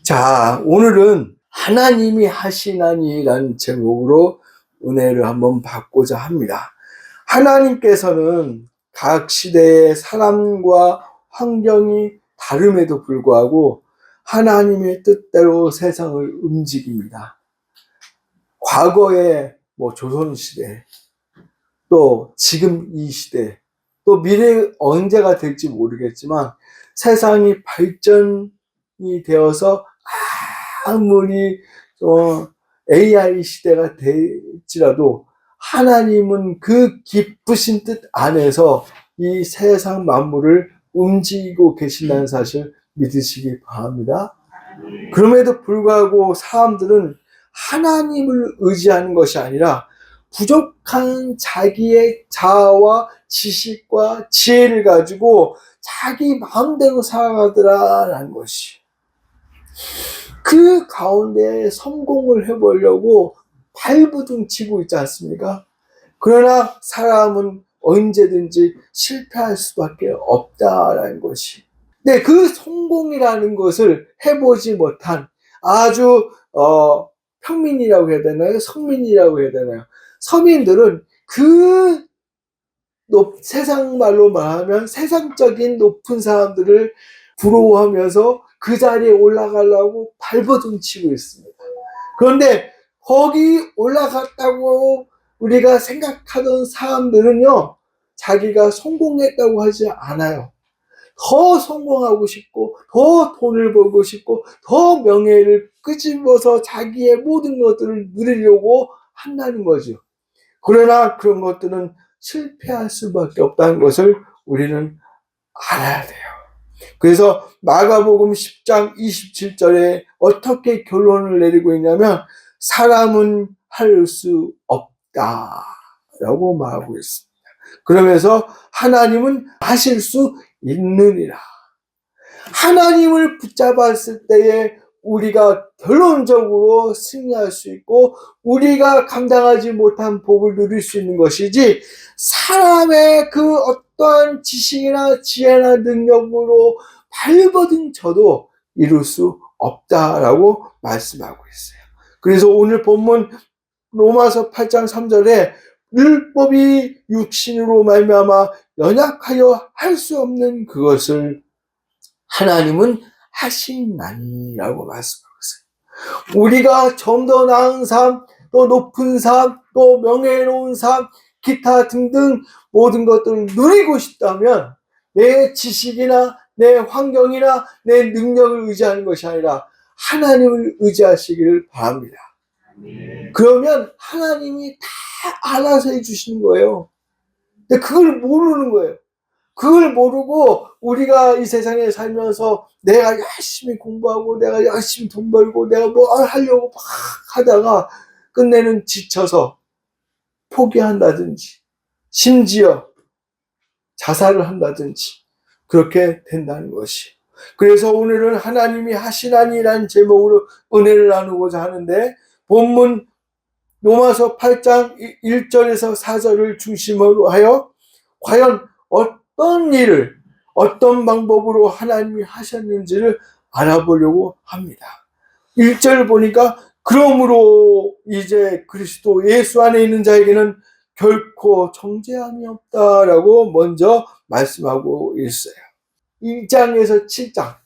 자, 오늘은 하나님이 하시나니라는 제목으로 은혜를 한번 받고자 합니다. 하나님께서는 각 시대의 사람과 환경이 다름에도 불구하고 하나님의 뜻대로 세상을 움직입니다. 과거의 조선시대, 또 지금 이 시대, 또 미래 언제가 될지 모르겠지만 세상이 발전이 되어서 아무리 AI 시대가 될지라도 하나님은 그 기쁘신 뜻 안에서 이 세상 만물을 움직이고 계신다는 사실 믿으시기 바랍니다. 그럼에도 불구하고 사람들은 하나님을 의지하는 것이 아니라 부족한 자기의 자아와 지식과 지혜를 가지고 자기 마음대로 살아가더라라는 것이, 그 가운데 성공을 해보려고 발버둥 치고 있지 않습니까? 그러나 사람은 언제든지 실패할 수밖에 없다라는 것이. 근데 그 성공이라는 것을 해보지 못한 아주 평민이라고 해야 되나요? 성민이라고 해야 되나요? 서민들은 그 세상 말로 말하면 세상적인 높은 사람들을 부러워하면서 그 자리에 올라가려고 발버둥 치고 있습니다. 그런데 거기 올라갔다고 우리가 생각하던 사람들은요, 자기가 성공했다고 하지 않아요. 더 성공하고 싶고, 더 돈을 벌고 싶고, 더 명예를 끄집어서 자기의 모든 것들을 누리려고 한다는 거죠. 그러나 그런 것들은 실패할 수밖에 없다는 것을 우리는 알아야 돼요. 그래서 마가복음 10장 27절에 어떻게 결론을 내리고 있냐면, 사람은 할 수 없다라고 말하고 있습니다. 그러면서 하나님은 하실 수 있느니라. 하나님을 붙잡았을 때에 우리가 결론적으로 승리할 수 있고 우리가 감당하지 못한 복을 누릴 수 있는 것이지, 사람의 그 어떠한 지식이나 지혜나 능력으로 발버둥 쳐도 이룰 수 없다라고 말씀하고 있어요. 그래서 오늘 본문 로마서 8장 3절에 율법이 육신으로 말미암아 연약하여 할 수 없는 그것을 하나님은 하시나니라고 말씀하고 있어요. 우리가 좀 더 나은 삶, 또 높은 삶, 또 명예로운 삶, 기타 등등 모든 것들을 누리고 싶다면 내 지식이나 내 환경이나 내 능력을 의지하는 것이 아니라 하나님을 의지하시기를 바랍니다. 그러면 하나님이 다 알아서 해주시는 거예요. 근데 그걸 모르는 거예요. 그걸 모르고 우리가 이 세상에 살면서 내가 열심히 공부하고 내가 열심히 돈 벌고 내가 뭘 하려고 막 하다가 끝내는 지쳐서 포기한다든지 심지어 자살을 한다든지 그렇게 된다는 것이. 그래서 오늘은 하나님이 하시나니라는 제목으로 은혜를 나누고자 하는데, 본문 로마서 8장 1절에서 4절을 중심으로 하여 과연 어떤 일을 어떤 방법으로 하나님이 하셨는지를 알아보려고 합니다. 1절 보니까 그러므로 이제 그리스도 예수 안에 있는 자에게는 결코 정죄함이 없다라고 먼저 말씀하고 있어요. 1장에서 7장,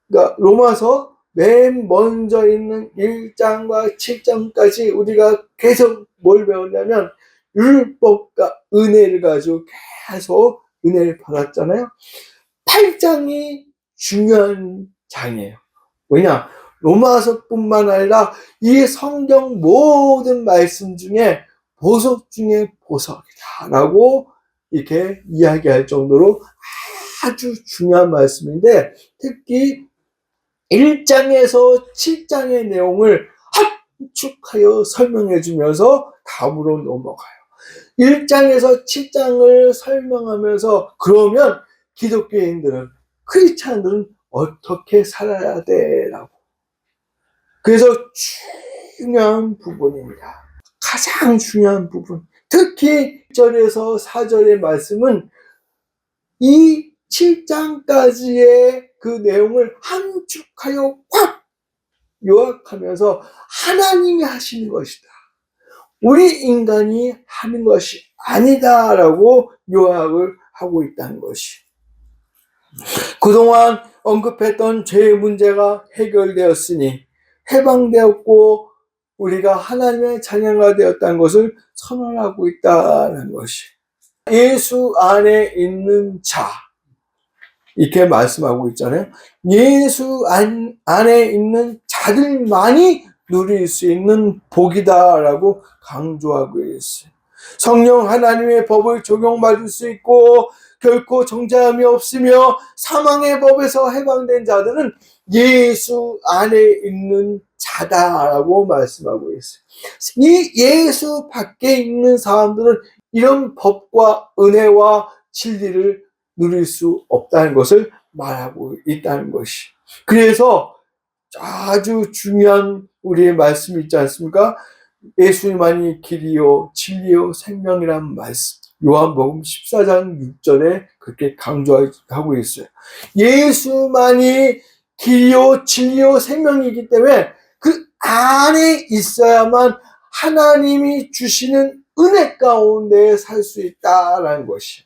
그러니까 로마서 맨 먼저 있는 1장과 7장까지 우리가 계속 뭘 배웠냐면 율법과 은혜를 가지고 계속 은혜를 받았잖아요. 8장이 중요한 장이에요. 왜냐? 로마서뿐만 아니라 이 성경 모든 말씀 중에 보석 중에 보석이다라고 이렇게 이야기할 정도로 아주 중요한 말씀인데, 특히 1장에서 7장의 내용을 함축하여 설명해 주면서 다음으로 넘어가요. 1장에서 7장을 설명하면서 그러면 기독교인들은, 크리스찬들은 어떻게 살아야 돼? 라고. 그래서 중요한 부분입니다. 가장 중요한 부분. 특히 1절에서 4절의 말씀은 이 7장까지의 그 내용을 함축하여 확 요약하면서 하나님이 하시는 것이다. 우리 인간이 하는 것이 아니다라고 요약을 하고 있다는 것이. 그동안 언급했던 죄의 문제가 해결되었으니 해방되었고 우리가 하나님의 자녀가 되었다는 것을 선언하고 있다는 것이. 예수 안에 있는 자, 이렇게 말씀하고 있잖아요. 예수 안에 있는 자들만이 누릴 수 있는 복이다라고 강조하고 있어요. 성령 하나님의 법을 적용받을 수 있고 결코 정죄함이 없으며 사망의 법에서 해방된 자들은 예수 안에 있는 자다라고 말씀하고 있어요. 이 예수 밖에 있는 사람들은 이런 법과 은혜와 진리를 누릴 수 없다는 것을 말하고 있다는 것이. 그래서 아주 중요한 우리의 말씀이 있지 않습니까? 예수님만이 길이요 진리요 생명이라는 말씀. 요한복음 14장 6절에 그렇게 강조하고 있어요. 예수만이 길이요 진리요 생명이기 때문에 그 안에 있어야만 하나님이 주시는 은혜 가운데 살 수 있다라는 것이.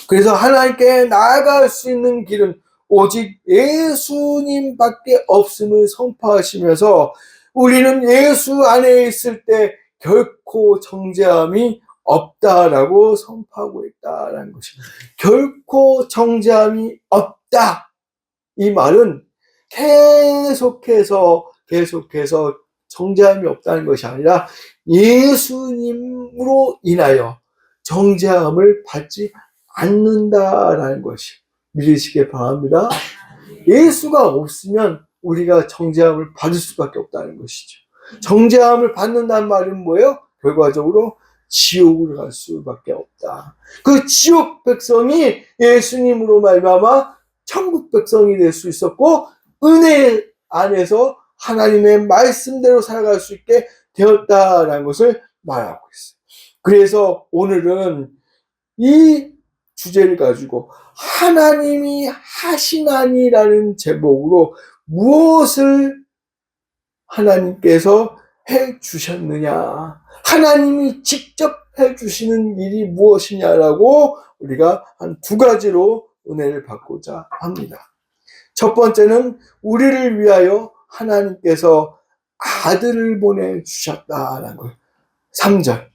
그래서 하나님께 나아갈 수 있는 길은 오직 예수님밖에 없음을 선포하시면서 우리는 예수 안에 있을 때 결코 정죄함이 없다라고 선포하고 있다라는 것입니다. 결코 정죄함이 없다. 이 말은 계속해서 정죄함이 없다는 것이 아니라 예수님으로 인하여 정죄함을 받지 않는다라는 것이 믿으시길 바랍니다. 예수가 없으면 우리가 정죄함을 받을 수밖에 없다는 것이죠. 정죄함을 받는다는 말은 뭐예요? 결과적으로 지옥으로 갈 수밖에 없다. 그 지옥 백성이 예수님으로 말미암아 천국 백성이 될 수 있었고 은혜 안에서 하나님의 말씀대로 살아갈 수 있게 되었다라는 것을 말하고 있어요. 그래서 오늘은 이 주제를 가지고 하나님이 하시나니라는 제목으로 무엇을 하나님께서 해 주셨느냐, 하나님이 직접 해 주시는 일이 무엇이냐라고 우리가 한 두 가지로 은혜를 받고자 합니다. 첫 번째는 우리를 위하여 하나님께서 아들을 보내주셨다라는 거예요. 3절.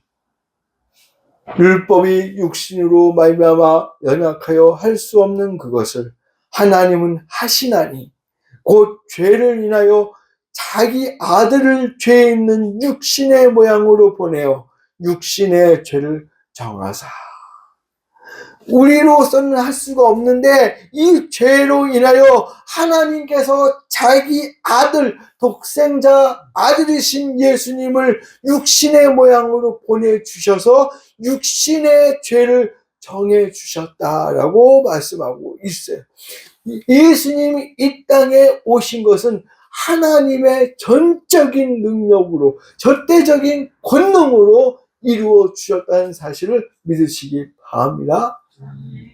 율법이 육신으로 말미암아 연약하여 할 수 없는 그것을 하나님은 하시나니 곧 죄를 인하여 자기 아들을 죄 있는 육신의 모양으로 보내어 육신의 죄를 정하사. 우리로서는 할 수가 없는데 이 죄로 인하여 하나님께서 자기 아들, 독생자 아들이신 예수님을 육신의 모양으로 보내주셔서 육신의 죄를 정해주셨다라고 말씀하고 있어요. 예수님이 이 땅에 오신 것은 하나님의 전적인 능력으로, 절대적인 권능으로 이루어 주셨다는 사실을 믿으시기 바랍니다.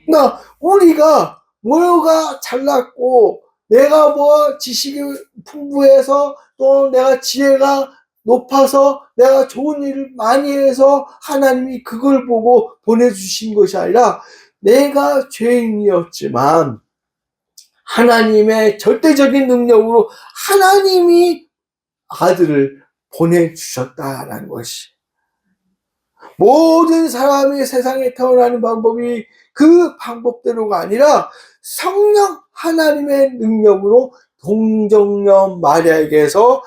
그러니까 우리가 뭐가 잘났고 내가 뭐 지식이 풍부해서 또 내가 지혜가 높아서 내가 좋은 일을 많이 해서 하나님이 그걸 보고 보내주신 것이 아니라 내가 죄인이었지만 하나님의 절대적인 능력으로 하나님이 아들을 보내주셨다라는 것이. 모든 사람이 세상에 태어나는 방법이 그 방법대로가 아니라 성령 하나님의 능력으로 동정녀 마리아에게서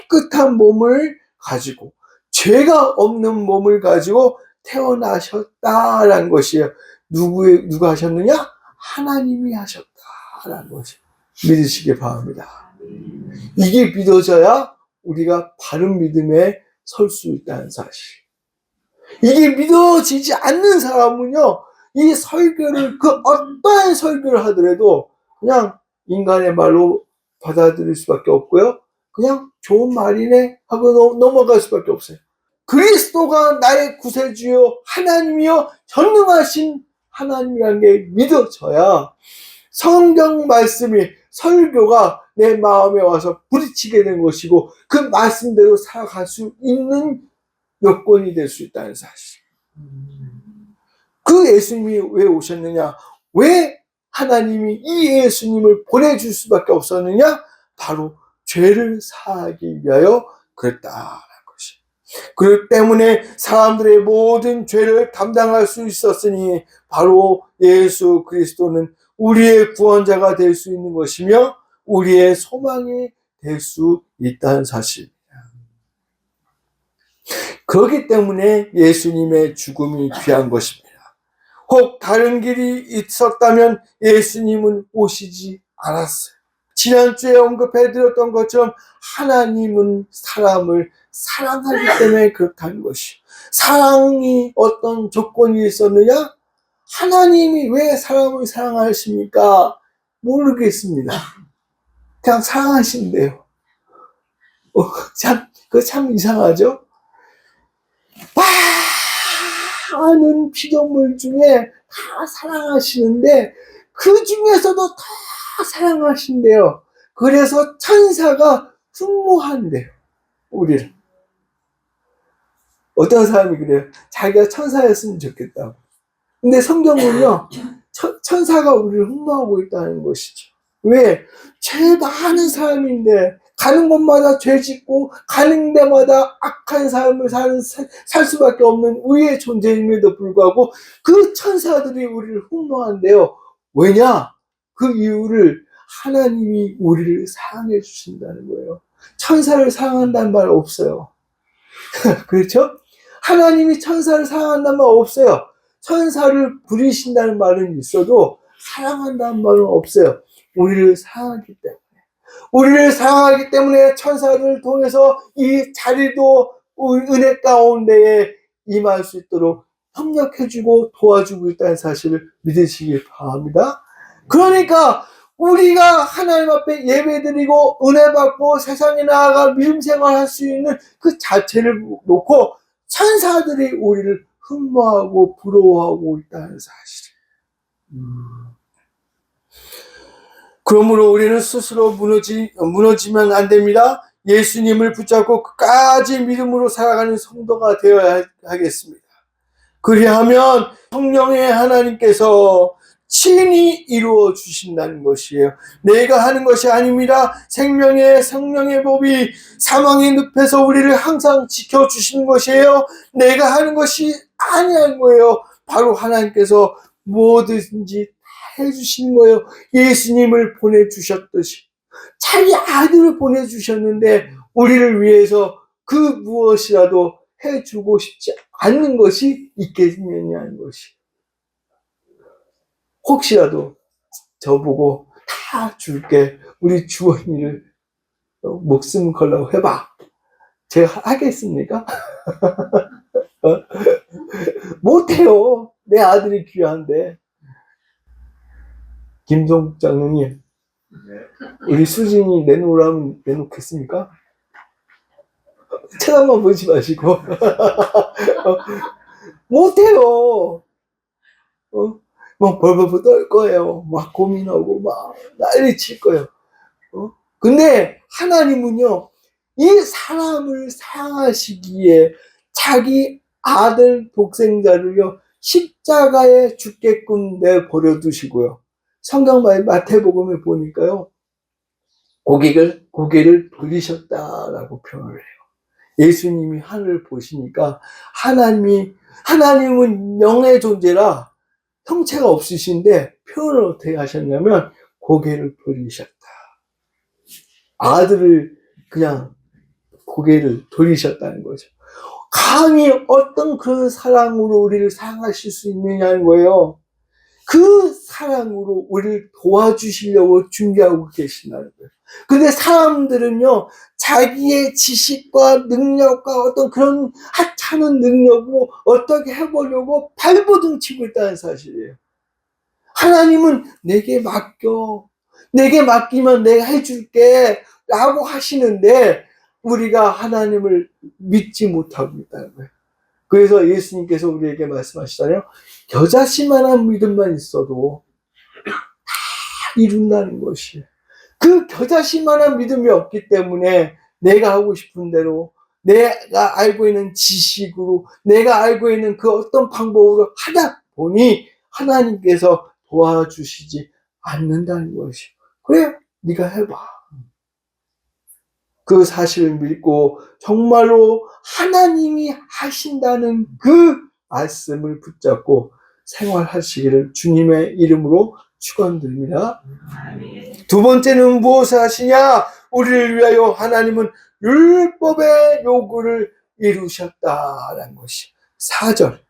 깨끗한 몸을 가지고 죄가 없는 몸을 가지고 태어나셨다라는 것이에요. 누가 하셨느냐? 하나님이 하셨다라는 것이 믿으시기 바랍니다. 이게 믿어져야 우리가 바른 믿음에 설 수 있다는 사실. 이게 믿어지지 않는 사람은요, 이 설교를, 그 어떠한 설교를 하더라도 그냥 인간의 말로 받아들일 수밖에 없고요. 그냥 좋은 말이네 하고 넘어갈 수밖에 없어요. 그리스도가 나의 구세주요 하나님이요 전능하신 하나님이라는 게 믿어져야 성경 말씀이 설교가 내 마음에 와서 부딪히게 된 것이고 그 말씀대로 살아갈 수 있는 여건이 될 수 있다는 사실. 그 예수님이 왜 오셨느냐? 왜 하나님이 이 예수님을 보내줄 수밖에 없었느냐? 바로 죄를 사하기 위하여 그랬다는 것이. 그렇기 때문에 사람들의 모든 죄를 담당할 수 있었으니 바로 예수 그리스도는 우리의 구원자가 될 수 있는 것이며 우리의 소망이 될 수 있다는 사실입니다. 그렇기 때문에 예수님의 죽음이 귀한 것입니다. 혹 다른 길이 있었다면 예수님은 오시지 않았어요. 지난주에 언급해드렸던 것처럼 하나님은 사람을 사랑하기 때문에 그렇다는 것이요. 사랑이 어떤 조건이 있었느냐? 하나님이 왜 사람을 사랑하십니까? 모르겠습니다. 그냥 사랑하신대요. 참 이상하죠? 많은 피조물 중에 다 사랑하시는데 그 중에서도 다 사랑하신대요. 그래서 천사가 흠모한대요. 우리를. 어떤 사람이 그래요. 자기가 천사였으면 좋겠다고. 근데 성경은요. 천사가 우리를 흠모하고 있다는 것이죠. 왜? 죄 많은 사람인데 가는 곳마다 죄 짓고 가는 데마다 악한 삶을 살 수밖에 없는 우리의 존재임에도 불구하고 그 천사들이 우리를 흠모한대요. 왜냐? 그 이유를 하나님이 우리를 사랑해 주신다는 거예요. 천사를 사랑한다는 말 없어요. 그렇죠? 하나님이 천사를 사랑한다는 말 없어요. 천사를 부리신다는 말은 있어도 사랑한다는 말은 없어요. 우리를 사랑하기 때문에. 우리를 사랑하기 때문에 천사들을 통해서 이 자리도 은혜 가운데에 임할 수 있도록 협력해주고 도와주고 있다는 사실을 믿으시기 바랍니다. 그러니까 우리가 하나님 앞에 예배드리고 은혜 받고 세상에 나아가 믿음 생활할 수 있는 그 자체를 놓고 천사들이 우리를 흠모하고 부러워하고 있다는 사실. 그러므로 우리는 스스로 무너지면 안 됩니다. 예수님을 붙잡고 끝까지 믿음으로 살아가는 성도가 되어야 하겠습니다. 그리하면 성령의 하나님께서 친히 이루어 주신다는 것이에요. 내가 하는 것이 아닙니다. 생명의 성령의 법이 사망의 늪에서 우리를 항상 지켜주시는 것이에요. 내가 하는 것이 아니한 거예요. 바로 하나님께서 뭐든지 다 해주신 거예요. 예수님을 보내주셨듯이 자기 아들을 보내주셨는데 우리를 위해서 그 무엇이라도 해주고 싶지 않는 것이 있겠느냐는 것이. 혹시라도 저보고 다 줄게. 우리 주원이를 목숨 걸라고 해봐. 제가 하겠습니까? 못해요. 내 아들이 귀한데. 김종국 장로님, 우리 수진이 내놓으라면 내놓겠습니까? 쳐다만 보지 마시고. 못해요. 막 벌벌 떨 거예요. 막 고민하고 막 난리 칠 거예요. 근데 하나님은요, 이 사람을 사랑하시기에 자기 아들 독생자를요, 십자가에 죽게끔 내버려 두시고요. 성경 마태복음에 보니까요, 고개를 돌리셨다라고 표현을 해요. 예수님이 하늘을 보시니까 하나님은 영의 존재라 형체가 없으신데 표현을 어떻게 하셨냐면 고개를 돌리셨다. 아들을 그냥 고개를 돌리셨다는 거죠. 감히 어떤 그런 사랑으로 우리를 사랑하실 수 있느냐는 거예요. 그 사랑으로 우리를 도와주시려고 준비하고 계신다는 거예요. 근데 사람들은요, 자기의 지식과 능력과 어떤 그런 하찮은 능력으로 어떻게 해보려고 발버둥 치고 있다는 사실이에요. 하나님은 내게 맡기면 내가 해줄게 라고 하시는데 우리가 하나님을 믿지 못하고 있다는 거예요. 그래서 예수님께서 우리에게 말씀하시잖아요. 겨자씨만한 믿음만 있어도 다 이룬다는 것이에요. 그 겨자씨만한 믿음이 없기 때문에 내가 하고 싶은 대로, 내가 알고 있는 지식으로, 내가 알고 있는 그 어떤 방법으로 하다 보니 하나님께서 도와주시지 않는다는 것이요. 그래, 네가 해봐. 그 사실을 믿고 정말로 하나님이 하신다는 그 말씀을 붙잡고 생활하시기를 주님의 이름으로 축원드립니다. 두 번째는 무엇을 하시냐? 우리를 위하여 하나님은 율법의 요구를 이루셨다라는 것이 4절.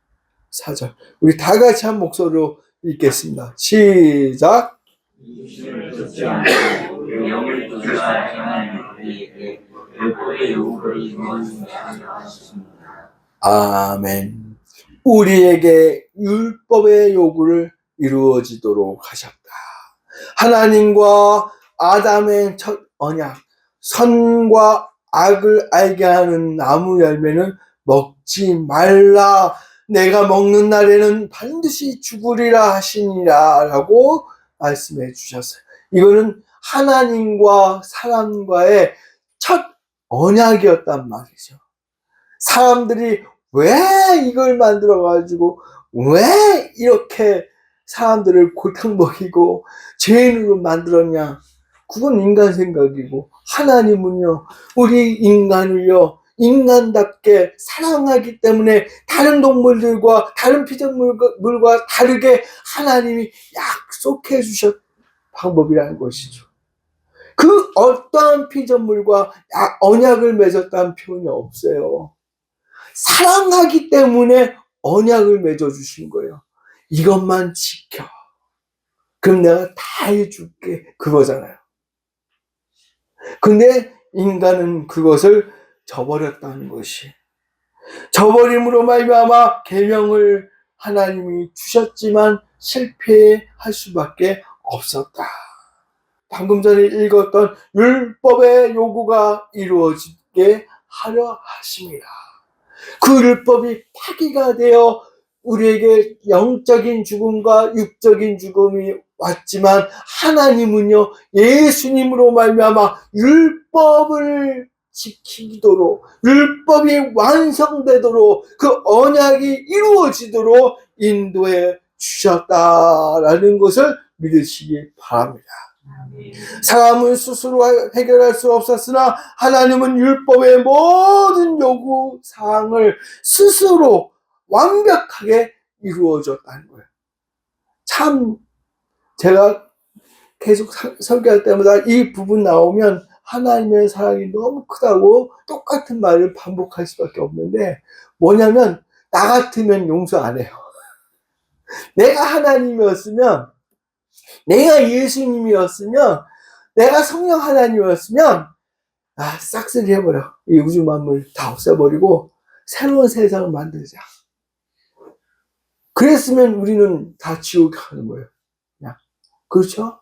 우리 다 같이 한 목소리로 읽겠습니다. 시작. 이심을 듣지 않고 영을 조사할 하나님 우리에게 율법의 요구를 이루어주셨습니다. 아멘. 우리에게 율법의 요구를 이루어지도록 하셨다. 하나님과 아담의 첫 언약, 선과 악을 알게 하는 나무 열매는 먹지 말라. 내가 먹는 날에는 반드시 죽으리라 하시니라 라고 말씀해 주셨어요. 이거는 하나님과 사람과의 첫 언약이었단 말이죠. 사람들이 왜 이걸 만들어가지고 왜 이렇게 사람들을 고통 먹이고 죄인으로 만들었냐? 그건 인간 생각이고, 하나님은요 우리 인간을요 인간답게 사랑하기 때문에 다른 동물들과 다른 피조물과 다르게 하나님이 약속해 주셨 방법이라는 것이죠. 그 어떠한 피조물과 언약을 맺었다는 표현이 없어요. 사랑하기 때문에 언약을 맺어주신 거예요. 이것만 지켜. 그럼 내가 다 해줄게. 그거잖아요. 근데 인간은 그것을 저버렸다는 것이. 저버림으로 말미암아 계명을 하나님이 주셨지만 실패할 수밖에 없었다. 방금 전에 읽었던 율법의 요구가 이루어지게 하려 하심이라. 그 율법이 파기가 되어 우리에게 영적인 죽음과 육적인 죽음이 왔지만 하나님은요 예수님으로 말미암아 율법을 지키도록, 율법이 완성되도록, 그 언약이 이루어지도록 인도해 주셨다라는 것을 믿으시기 바랍니다. 사람은 스스로 해결할 수 없었으나 하나님은 율법의 모든 요구 사항을 스스로 완벽하게 이루어줬다는 거예요. 참 제가 계속 설교할 때마다 이 부분 나오면 하나님의 사랑이 너무 크다고 똑같은 말을 반복할 수밖에 없는데, 뭐냐면 나 같으면 용서 안 해요. 내가 하나님이었으면, 내가 예수님이었으면, 내가 성령 하나님이었으면 싹쓸이 해버려. 이 우주 만물 다 없애버리고 새로운 세상을 만들자. 그랬으면 우리는 다 지옥 가는 거예요. 그냥. 그렇죠?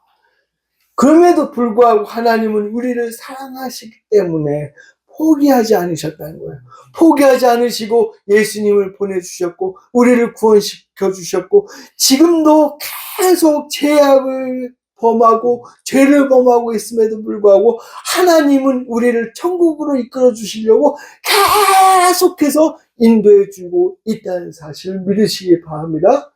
그럼에도 불구하고 하나님은 우리를 사랑하시기 때문에 포기하지 않으셨다는 거예요. 포기하지 않으시고 예수님을 보내주셨고 우리를 구원시켜 주셨고, 지금도 계속 죄악을 범하고 죄를 범하고 있음에도 불구하고 하나님은 우리를 천국으로 이끌어 주시려고 계속해서 인도해 주고 있다는 사실을 믿으시기 바랍니다.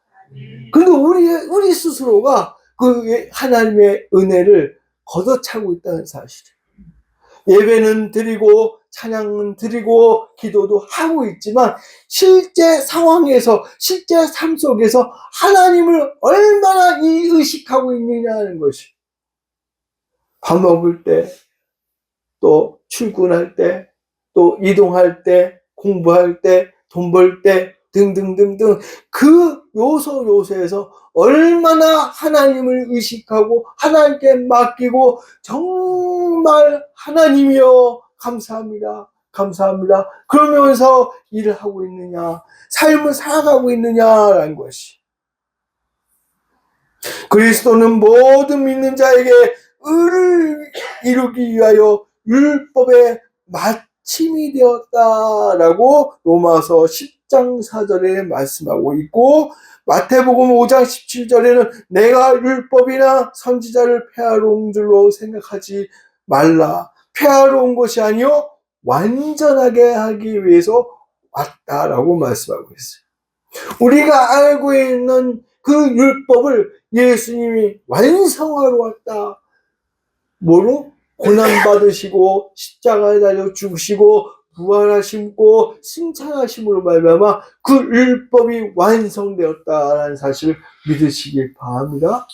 그런데 우리 스스로가 그 하나님의 은혜를 걷어차고 있다는 사실이에요. 예배는 드리고 찬양은 드리고 기도도 하고 있지만 실제 상황에서, 실제 삶 속에서 하나님을 얼마나 의식하고 있느냐는 것이. 밥 먹을 때, 또 출근할 때, 또 이동할 때, 공부할 때, 돈 벌 때 등등등등 그 요소에서 얼마나 하나님을 의식하고 하나님께 맡기고 정말 하나님이여 감사합니다, 감사합니다 그러면서 일을 하고 있느냐, 삶을 살아가고 있느냐라는 것이. 그리스도는 모든 믿는 자에게 의를 이루기 위하여 율법의 마침이 되었다라고 로마서 10장 4절에 말씀하고 있고, 마태복음 5장 17절에는 내가 율법이나 선지자를 폐하러 온 줄로 생각하지 말라. 폐하러 온 것이 아니요 완전하게 하기 위해서 왔다라고 말씀하고 있어요. 우리가 알고 있는 그 율법을 예수님이 완성하러 왔다. 뭐로? 고난받으시고 십자가에 달려 죽으시고 부활하시고 승천하심으로 말미암아 그 율법이 완성되었다라는 사실을 믿으시길 바랍니다.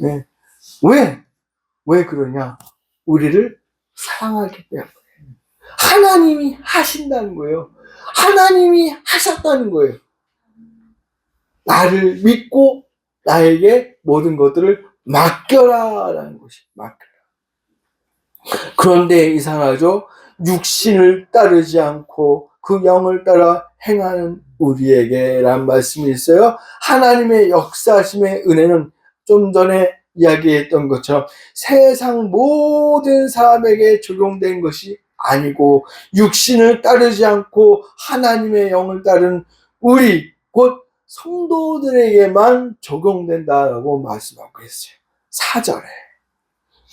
네. 왜 그러냐? 우리를 사랑하기 때문에. 하나님이 하신다는 거예요. 하나님이 하셨다는 거예요. 나를 믿고 나에게 모든 것들을 맡겨라라는 것이 맡겨라. 그런데 이상하죠? 육신을 따르지 않고 그 영을 따라 행하는 우리에게란 말씀이 있어요. 하나님의 역사하심의 은혜는 좀 전에 이야기했던 것처럼 세상 모든 사람에게 적용된 것이 아니고 육신을 따르지 않고 하나님의 영을 따른 우리 곧 성도들에게만 적용된다라고 말씀하고 있어요. 4절에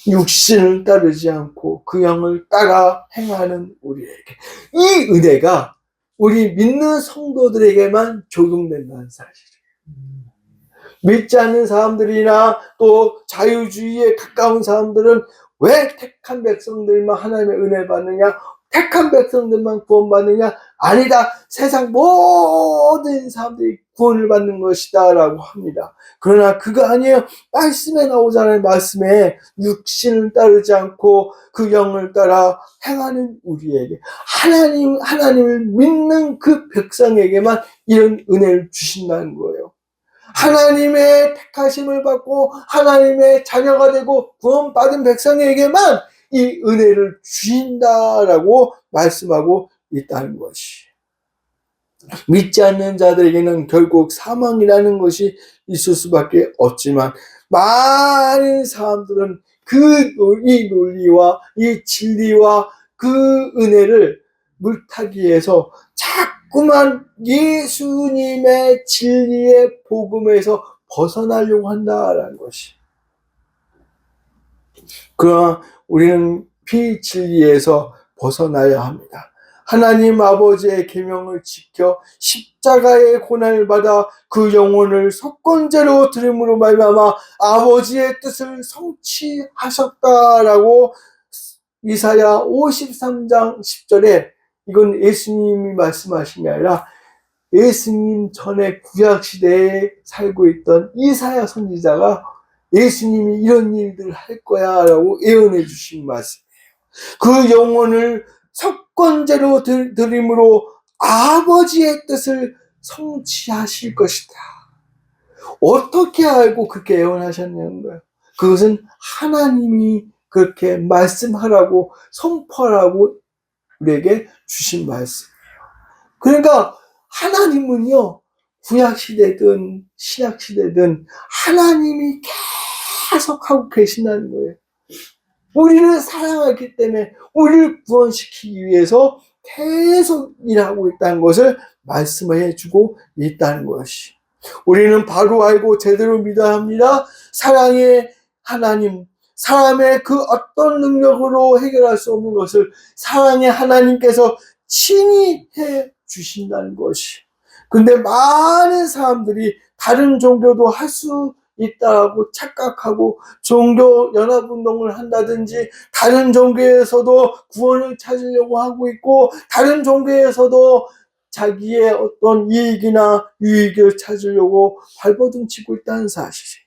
육신을 따르지 않고 그 영을 따라 행하는 우리에게 이 은혜가 우리 믿는 성도들에게만 적용된다는 사실이에요. 믿지 않는 사람들이나 또 자유주의에 가까운 사람들은 왜 택한 백성들만 하나님의 은혜 받느냐? 택한 백성들만 구원받느냐? 아니다. 세상 모든 사람들이 구원을 받는 것이다 라고 합니다. 그러나 그거 아니에요. 말씀에 나오잖아요. 말씀에 육신을 따르지 않고 그 영을 따라 행하는 우리에게 하나님을 믿는 그 백성에게만 이런 은혜를 주신다는 거예요. 하나님의 택하심을 받고 하나님의 자녀가 되고 구원받은 백성에게만 이 은혜를 주신다라고 말씀하고 있다는 것이. 믿지 않는 자들에게는 결국 사망이라는 것이 있을 수밖에 없지만 많은 사람들은 이 논리와 이 진리와 그 은혜를 물타기해서 자꾸만 예수님의 진리의 복음에서 벗어나려고 한다라는 것이. 그러나 우리는 비진리에서 벗어나야 합니다. 하나님 아버지의 계명을 지켜 십자가의 고난을 받아 그 영혼을 속건제로 드림으로 말미암아 아버지의 뜻을 성취하셨다라고 이사야 53장 10절에 이건 예수님이 말씀하신 게 아니라 예수님 전에 구약시대에 살고 있던 이사야 선지자가 예수님이 이런 일들을 할 거야 라고 예언해 주신 말씀이에요. 그 영혼을 석권제로 드림으로 아버지의 뜻을 성취하실 것이다. 어떻게 알고 그렇게 예언하셨냐는 거예요. 그것은 하나님이 그렇게 말씀하라고 선포하라고 우리에게 주신 말씀이에요. 그러니까 하나님은요, 구약시대든 신약시대든 하나님이 계속 하고 계신다는 거예요. 우리를 사랑하기 때문에 우리를 구원시키기 위해서 계속 일하고 있다는 것을 말씀해 주고 있다는 것이. 우리는 바로 알고 제대로 믿어야 합니다. 사랑의 하나님, 사람의 그 어떤 능력으로 해결할 수 없는 것을 사랑의 하나님께서 친히 해 주신다는 것이. 근데 많은 사람들이 다른 종교도 할 수 있다고 착각하고 종교 연합운동을 한다든지 다른 종교에서도 구원을 찾으려고 하고 있고 다른 종교에서도 자기의 어떤 이익이나 유익을 찾으려고 발버둥 치고 있다는 사실이에요.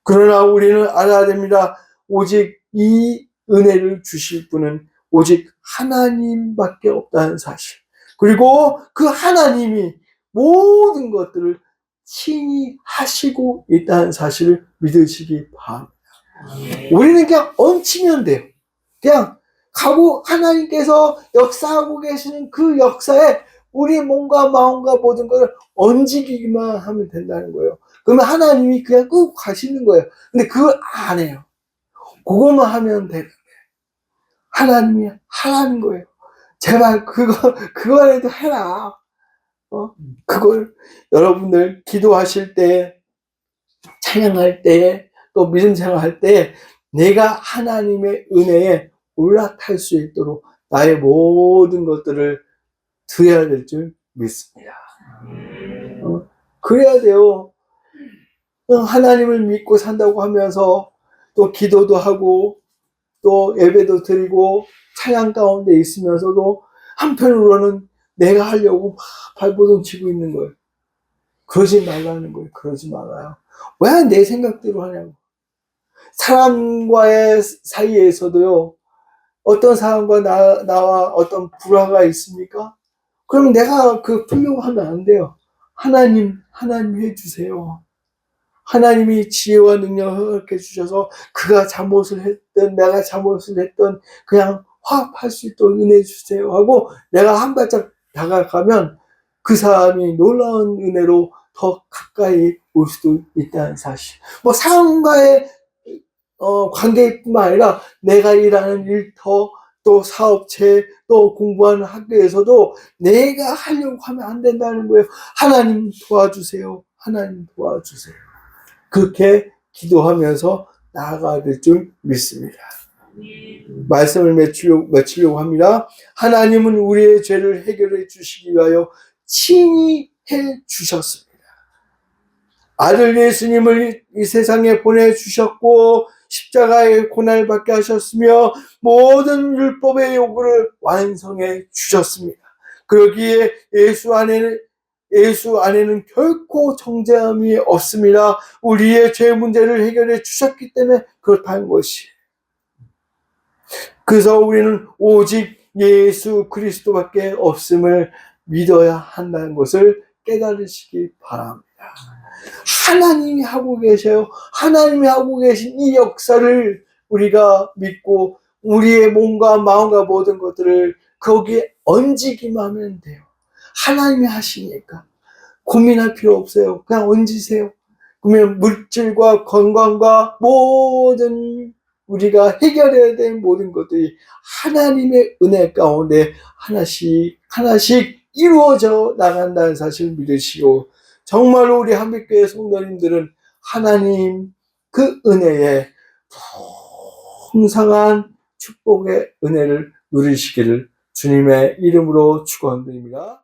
그러나 우리는 알아야 됩니다. 오직 이 은혜를 주실 분은 오직 하나님밖에 없다는 사실. 그리고 그 하나님이 모든 것들을 친히 하시고 있다는 사실을 믿으시기 바랍니다. 우리는 그냥 얹히면 돼요. 그냥 가고 하나님께서 역사하고 계시는 그 역사에 우리 몸과 마음과 모든 것을 얹기만 하면 된다는 거예요. 그러면 하나님이 그냥 끄고 가시는 거예요. 근데 그걸 안 해요. 그것만 하면 되는데 하나님이 하라는 거예요. 제발 그거라도 해라. 그걸 여러분들 기도하실 때, 찬양할 때, 또 믿음 생활할 때 내가 하나님의 은혜에 올라탈 수 있도록 나의 모든 것들을 드려야 될 줄 믿습니다. 그래야 돼요. 하나님을 믿고 산다고 하면서 또 기도도 하고 또 예배도 드리고 찬양 가운데 있으면서도 한편으로는 내가 하려고 막 발버둥 치고 있는 거예요. 그러지 말라는 거예요. 그러지 말아요. 왜 내 생각대로 하냐고. 사람과의 사이에서도요, 어떤 사람과 나와 어떤 불화가 있습니까? 그러면 내가 풀려고 하면 안 돼요. 하나님 해주세요. 하나님이 지혜와 능력을 허락해 주셔서 그가 잘못을 했든 내가 잘못을 했든 그냥 화합할 수 있도록 은혜 주세요 하고 내가 한 발짝 다가가면 그 사람이 놀라운 은혜로 더 가까이 올 수도 있다는 사실. 뭐 사람과의 관계뿐만 아니라 내가 일하는 일터, 또 사업체, 또 공부하는 학교에서도 내가 하려고 하면 안 된다는 거예요. 하나님 도와주세요. 하나님 도와주세요. 그렇게 기도하면서 나아가야 될 줄 믿습니다. 말씀을 맺히려고 합니다. 하나님은 우리의 죄를 해결해 주시기 위하여 친히 해 주셨습니다. 아들 예수님을 이 세상에 보내주셨고 십자가의 고난을 받게 하셨으며 모든 율법의 요구를 완성해 주셨습니다. 그러기에 예수 안에는 결코 정죄함이 없습니다. 우리의 죄 문제를 해결해 주셨기 때문에 그렇다는 것이. 그래서 우리는 오직 예수 그리스도밖에 없음을 믿어야 한다는 것을 깨달으시기 바랍니다. 하나님이 하고 계셔요. 하나님이 하고 계신 이 역사를 우리가 믿고 우리의 몸과 마음과 모든 것들을 거기에 얹기만 하면 돼요. 하나님이 하시니까 고민할 필요 없어요. 그냥 얹으세요. 그러면 물질과 건강과 모든 우리가 해결해야 될 모든 것들이 하나님의 은혜 가운데 하나씩 이루어져 나간다는 사실을 믿으시고 정말로 우리 한빛교회 성도님들은 하나님 그 은혜에 풍성한 축복의 은혜를 누리시기를 주님의 이름으로 축원드립니다.